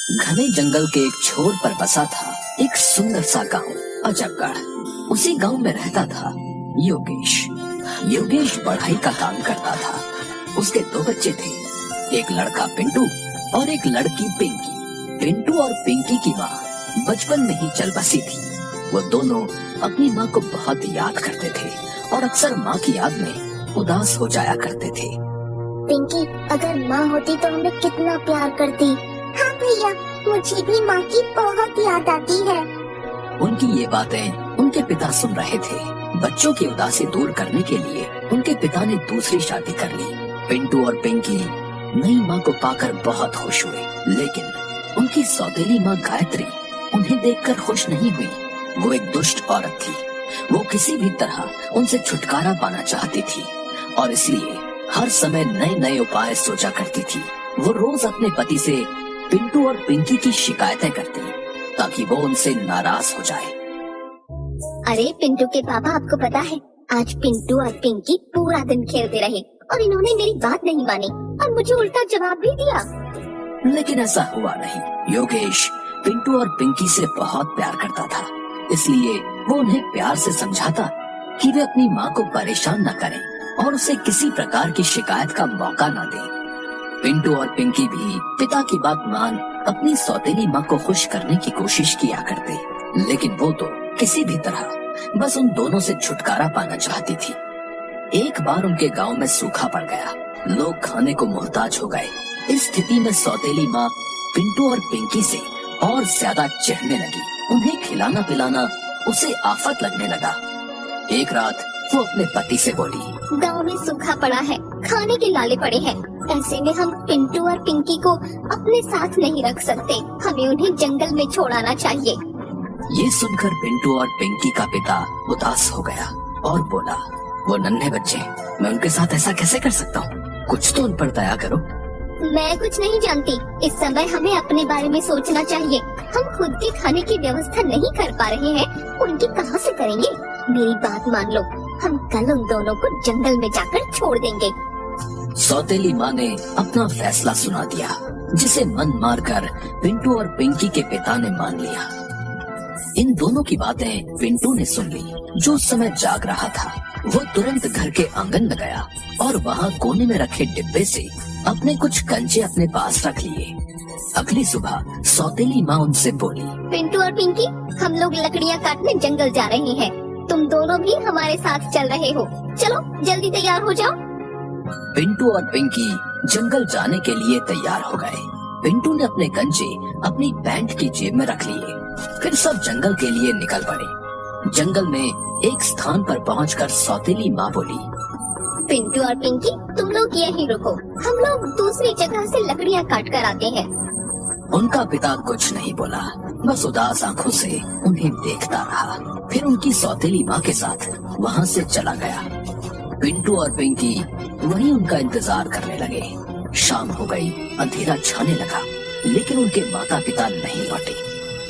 घने जंगल के एक छोर पर बसा था एक सुंदर सा गांव अजबगढ़। उसी गांव में रहता था योगेश। योगेश बढ़ाई का काम करता था। उसके दो बच्चे थे, एक लड़का पिंटू और एक लड़की पिंकी। पिंटू और पिंकी की माँ बचपन में ही चल बसी थी। वो दोनों अपनी माँ को बहुत याद करते थे और अक्सर माँ की याद में उदास हो जाया करते थे। पिंकी, अगर माँ होती तो हमें कितना प्यार करती। हाँ भैया, मुझे भी माँ की बहुत याद आती है। उनकी ये बातें उनके पिता सुन रहे थे। बच्चों की उदासी दूर करने के लिए उनके पिता ने दूसरी शादी कर ली। पिंटू और पिंकी नई माँ को पाकर बहुत खुश हुए, लेकिन उनकी सौतेली माँ गायत्री उन्हें देखकर खुश नहीं हुई। वो एक दुष्ट औरत थी। वो किसी भी तरह उनसे छुटकारा पाना चाहती थी और इसलिए हर समय नए नए उपाय सोचा करती थी। वो रोज अपने पति से पिंटू और पिंकी की शिकायतें करती ताकि वो उनसे नाराज हो जाए। अरे पिंटू के पापा, आपको पता है आज पिंटू और पिंकी पूरा दिन खेलते रहे और इन्होंने मेरी बात नहीं मानी और मुझे उल्टा जवाब भी दिया। लेकिन ऐसा हुआ नहीं। योगेश पिंटू और पिंकी से बहुत प्यार करता था, इसलिए वो उन्हें प्यार से समझाता कि वे अपनी माँ को परेशान न करें और उसे किसी प्रकार की शिकायत का मौका न दें। पिंटू और पिंकी भी पिता की बात मान अपनी सौतेली माँ को खुश करने की कोशिश किया करते, लेकिन वो तो किसी भी तरह बस उन दोनों से छुटकारा पाना चाहती थी। एक बार उनके गांव में सूखा पड़ गया। लोग खाने को मोहताज हो गए। इस स्थिति में सौतेली माँ पिंटू और पिंकी से और ज्यादा चिढ़ने लगी। उन्हें खिलाना पिलाना उसे आफत लगने लगा। एक रात वो अपने पति से बोली, गांव में सूखा पड़ा है, खाने के लाले पड़े हैं। ऐसे में हम पिंटू और पिंकी को अपने साथ नहीं रख सकते। हमें उन्हें जंगल में छोड़ आना चाहिए। ये सुनकर पिंटू और पिंकी का पिता उदास हो गया और बोला, वो नन्हे बच्चे, मैं उनके साथ ऐसा कैसे कर सकता हूँ? कुछ तो उन पर दया करो। मैं कुछ नहीं जानती। इस समय हमें अपने बारे में सोचना चाहिए। हम खुद के खाने की व्यवस्था नहीं कर पा रहे हैं, उनकी कहाँ से करेंगे? मेरी बात मान लो, हम कल उन दोनों को जंगल में जाकर छोड़ देंगे। सौतेली माँ ने अपना फैसला सुना दिया, जिसे मन मारकर पिंटू और पिंकी के पिता ने मान लिया। इन दोनों की बातें पिंटू ने सुन ली, जो उस समय जाग रहा था। वो तुरंत घर के आंगन में गया और वहाँ कोने में रखे डिब्बे से अपने कुछ कंचे अपने पास रख लिए। अगली सुबह सौतेली माँ उनसे बोली, पिंटू और पिंकी, हम लोग लकड़ियाँ काटने जंगल जा रहे हैं। तुम दोनों भी हमारे साथ चल रहे हो। चलो जल्दी तैयार हो जाओ। पिंटू और पिंकी जंगल जाने के लिए तैयार हो गए। पिंटू ने अपने कंचे अपनी पैंट की जेब में रख लिए। फिर सब जंगल के लिए निकल पड़े। जंगल में एक स्थान पर पहुंचकर सौतेली माँ बोली, पिंटू और पिंकी, तुम लोग यहीं रुको, हम लोग दूसरी जगह से लकड़ियाँ काट कर आते हैं। उनका पिता कुछ नहीं बोला, बस उदास आंखों से उन्हें देखता रहा। फिर उनकी सौतेली माँ के साथ वहाँ से चला गया। पिंटू और पिंकी वहीं उनका इंतजार करने लगे। शाम हो गई, अंधेरा छाने लगा, लेकिन उनके माता पिता नहीं लौटे।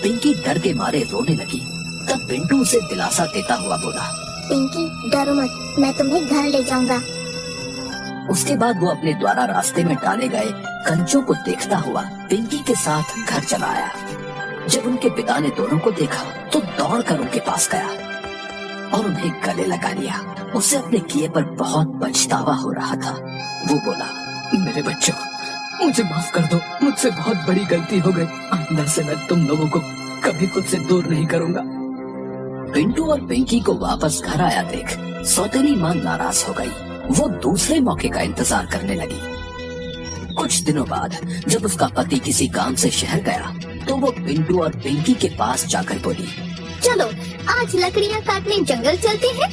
पिंकी डर के मारे रोने लगी। तब पिंटू उसे दिलासा देता हुआ बोला, पिंकी, डरो मत, मैं तुम्हें घर ले जाऊंगा। उसके बाद वो अपने द्वारा रास्ते में डाले गए कंचों को देखता हुआ पिंकी के साथ घर चला आया। जब उनके पिता ने दोनों को देखा तो दौड़कर उनके पास गया और उन्हें गले लगा लिया। उसे अपने किए पर बहुत पछतावा हो रहा था। वो बोला, मेरे बच्चों, मुझे माफ कर दो, मुझसे बहुत बड़ी गलती हो गई। आइंदा से मैं तुम लोगों को कभी खुद से दूर नहीं करूंगा। पिंटू और पिंकी को वापस घर आया देख सौतेली माँ नाराज हो गई। वो दूसरे मौके का इंतजार करने लगी। कुछ दिनों बाद जब उसका पति किसी काम से शहर गया तो वो पिंटू और पिंकी के पास जाकर बोली, चलो आज लकड़ियाँ काटने जंगल चलते हैं।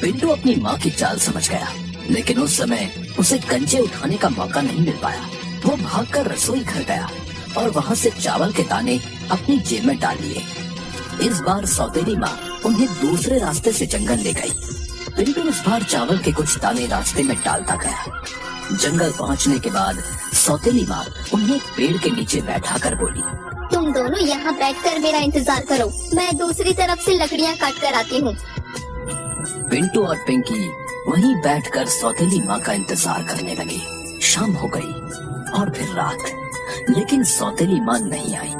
पिंटू अपनी माँ की चाल समझ गया, लेकिन उस समय उसे कंचे उठाने का मौका नहीं मिल पाया। वो भागकर रसोई घर गया और वहाँ से चावल के दाने अपनी जेब में डाल लिए। इस बार सौतेली माँ उन्हें दूसरे रास्ते से जंगल ले गई। पिंटू इस बार चावल के कुछ दाने रास्ते में डालता गया। जंगल पहुँचने के बाद सौतेली माँ उन्हें एक पेड़ के नीचे बैठा कर बोली, तुम दोनों यहाँ बैठकर मेरा इंतजार करो, मैं दूसरी तरफ से लकड़ियाँ काट कर आती हूँ। पिंटू और पिंकी वहीं बैठकर सौतेली माँ का इंतजार करने लगे। शाम हो गई और फिर रात। लेकिन सौतेली माँ नहीं आई।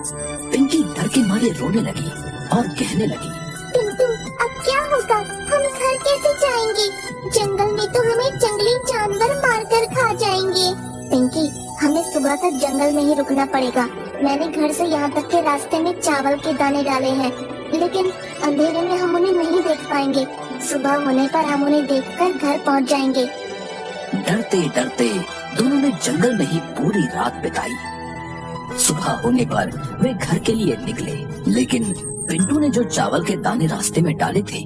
पिंकी डर के मारे रोने लगी और कहने लगी, पिंटू अब क्या होगा, हम घर कैसे जाएंगे? जंगल में तो हमें जंगली जानवर मारकर खा जाएंगे। पिंकी, हमें सुबह तक जंगल में ही रुकना पड़ेगा। मैंने घर से यहाँ तक के रास्ते में चावल के दाने डाले हैं, लेकिन अंधेरे में हम उन्हें नहीं देख पाएंगे। सुबह होने पर हम उन्हें देखकर घर पहुँच जाएंगे। डरते डरते दोनों ने जंगल में ही पूरी रात बिताई। सुबह होने पर वे घर के लिए निकले, लेकिन पिंटू ने जो चावल के दाने रास्ते में डाले थे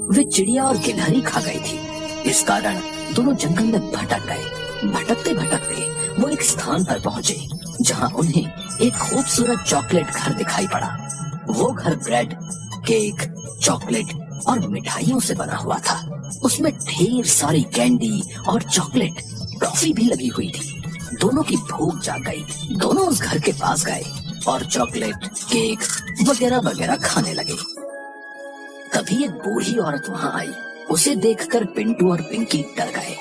वे चिड़िया और गिलहरी खा गई थी। इस कारण दोनों जंगल में भटक गए। भटकते भटकते वो एक स्थान पर पहुँचे जहाँ उन्हें एक खूबसूरत चॉकलेट घर दिखाई पड़ा। वो घर ब्रेड, केक, चॉकलेट और मिठाइयों से बना हुआ था। उसमें ढेर सारी कैंडी और चॉकलेट, टॉफी भी लगी हुई थी। दोनों की भूख जाग गई। दोनों उस घर के पास गए और चॉकलेट, केक वगैरह वगैरह खाने लगे। तभी एक बूढ़ी औरत वहाँ आई। उसे देखकर पिंटू और पिंकी डर गए।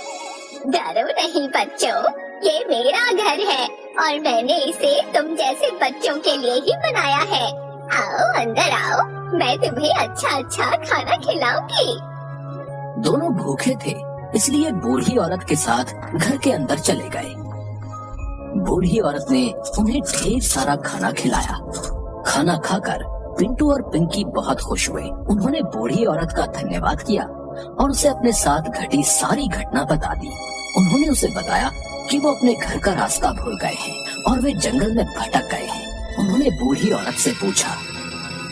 डरो नहीं बच्चों, ये मेरा घर है और मैंने इसे तुम जैसे बच्चों के लिए ही बनाया है। आओ अंदर आओ, मैं तुम्हें अच्छा अच्छा खाना खिलाऊंगी। दोनों भूखे थे, इसलिए बूढ़ी औरत के साथ घर के अंदर चले गए। बूढ़ी औरत ने उन्हें ढेर सारा खाना खिलाया। खाना खाकर पिंटू और पिंकी बहुत खुश हुए। उन्होंने बूढ़ी औरत का धन्यवाद किया और उसे अपने साथ घटी सारी घटना बता दी। उन्होंने उसे बताया कि वो अपने घर का रास्ता भूल गए हैं और वे जंगल में भटक गए हैं। उन्होंने बूढ़ी औरत से पूछा,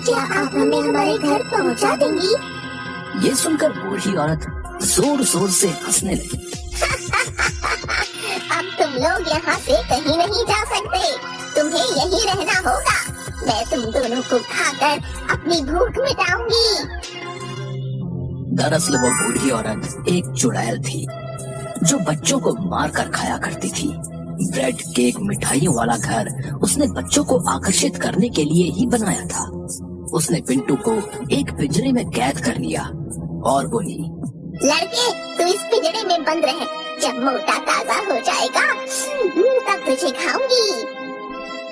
क्या आप हमें हमारे घर पहुंचा देंगी? ये सुनकर बूढ़ी औरत जोर जोर से हंसने लगी। अब तुम लोग यहाँ से कहीं नहीं जा सकते, तुम्हें यही रहना होगा। मैं तुम दोनों को खाकर अपनी भूख मिटाऊंगी। दरअसल वो बूढ़ी औरत एक चुड़ैल थी जो बच्चों को मार कर खाया करती थी। ब्रेड, केक, मिठाइयों वाला घर उसने बच्चों को आकर्षित करने के लिए ही बनाया था। उसने पिंटू को एक पिंजरे में कैद कर लिया और बोली, लड़के तू इस पिंजरे में बंद रहे, जब मोटा ताजा हो जाएगा तब तुझे खाऊंगी।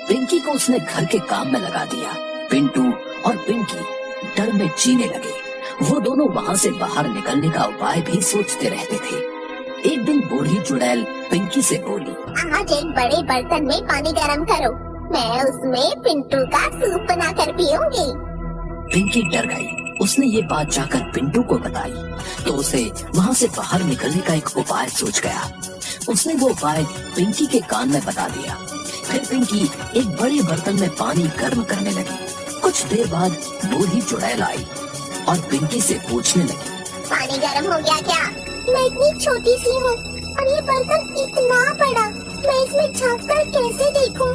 पिंकी को उसने घर के काम में लगा दिया। पिंटू और पिंकी डर में जीने लगे। वो दोनों वहाँ से बाहर निकलने का उपाय भी सोचते रहते थे। एक दिन बूढ़ी चुड़ैल पिंकी से बोली, आज एक बड़े बर्तन में पानी गर्म करो, मैं उसमें पिंटू का सूप बना कर पीऊंगी। पिंकी डर गई। उसने ये बात जाकर पिंटू को बताई तो उसे वहाँ से बाहर निकलने का एक उपाय सूझ गया। उसने वो उपाय पिंकी के कान में बता दिया। फिर पिंकी एक बड़े बर्तन में पानी गर्म करने लगी। कुछ देर बाद बूढ़ी चुड़ैल आई और पिंकी से पूछने लगी, पानी गर्म हो गया क्या? मैं इतनी छोटी सी हूँ और ये बर्तन इतना बड़ा, मैं इसमें झाँक कर कैसे देखूं?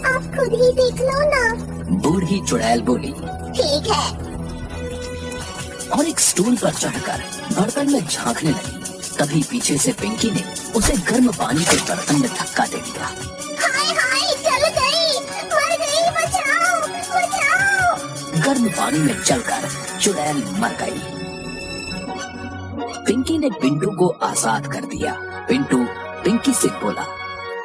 आप खुद ही देख लो ना। बूढ़ी चुड़ैल बोली, ठीक है। और एक स्टूल पर चढ़कर बर्तन में झांकने लगी। तभी पीछे से पिंकी ने उसे गर्म पानी के बर्तन में धक्का दे दिया। हाय हाय, जल गई, मर गई, बचाओ बचाओ। गर्म पानी में जलकर चुड़ैल मर गई। पिंकी ने पिंटू को आजाद कर दिया। पिंटू पिंकी से बोला,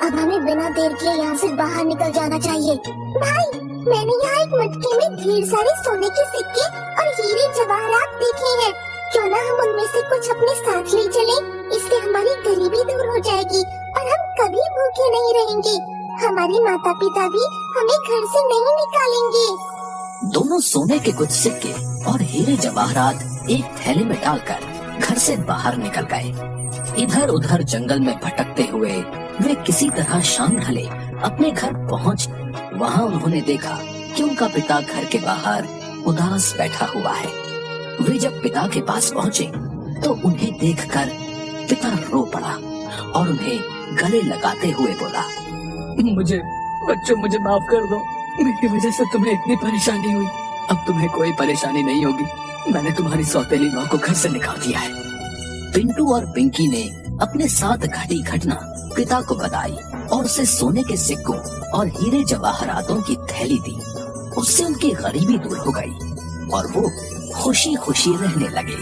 अब हमें बिना देर के यहाँ से बाहर निकल जाना चाहिए। भाई, मैंने यहाँ एक मटके में ढेर सारे सोने के सिक्के और हीरे जवाहरात देखे हैं। क्यों ना हम उनमें से कुछ अपने साथ ले चलें? इससे हमारी गरीबी दूर हो जाएगी और हम कभी भूखे नहीं रहेंगे। हमारे माता पिता भी हमें घर से नहीं निकालेंगे। दोनों सोने के कुछ सिक्के और हीरे जवाहरात एक थैले में डालकर घर से बाहर निकल गए। इधर उधर जंगल में भटकते हुए वे किसी तरह शाम ढले अपने घर पहुँच। वहाँ उन्होंने देखा कि उनका पिता घर के बाहर उदास बैठा हुआ है। वे जब पिता के पास पहुँचे तो उन्हें देखकर पिता रो पड़ा और उन्हें गले लगाते हुए बोला, मुझे बच्चों मुझे माफ कर दो, मेरी वजह से तुम्हें इतनी परेशानी हुई। अब तुम्हें कोई परेशानी नहीं होगी। मैंने तुम्हारी सौतेली माँ को घर से निकाल दिया है। पिंटू और पिंकी ने अपने साथ घटी घटना पिता को बताई और उसे सोने के सिक्कों और हीरे जवाहरातों की थैली दी। उससे उनकी गरीबी दूर हो गई और वो खुशी खुशी रहने लगे।